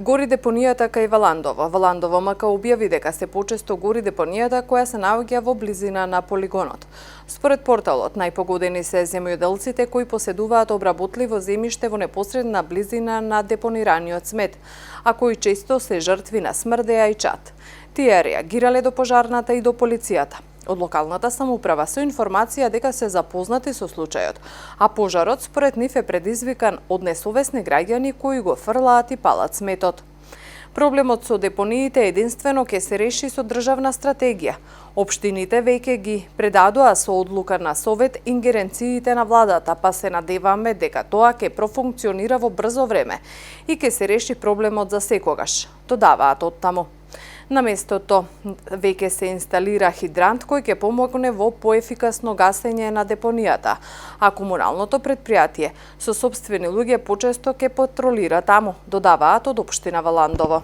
Гори депонијата кај Валандово. Валандово МК објави дека се почесто гори депонијата која се наоѓа во близина на полигонот. Според порталот, најпогодени се земјоделците кои поседуваат обработливо земјиште во непосредна близина на депонираниот смет, а кои често се жртви на смрдеа и чад. Тие реагирале до пожарната и до полицијата. Од локалната самоуправа со информација дека се запознати со случајот, а пожарот според нив е предизвикан од несовесни граѓани кои го фрлаат и палат сметот. Проблемот со депониите единствено ќе се реши со државна стратегија. Општините веќе ги предадоа со одлука на Совет ингеренциите на владата, па се надеваме дека тоа ќе профункционира во брзо време и ќе се реши проблемот за секогаш, додаваат оттаму. На местото веќе се инсталира хидрант кој ќе помогне во поефикасно гасење на депонијата, а комуналното претпријатие со сопствени луѓе почесто ќе патролира таму, додаваат од општина Валандово.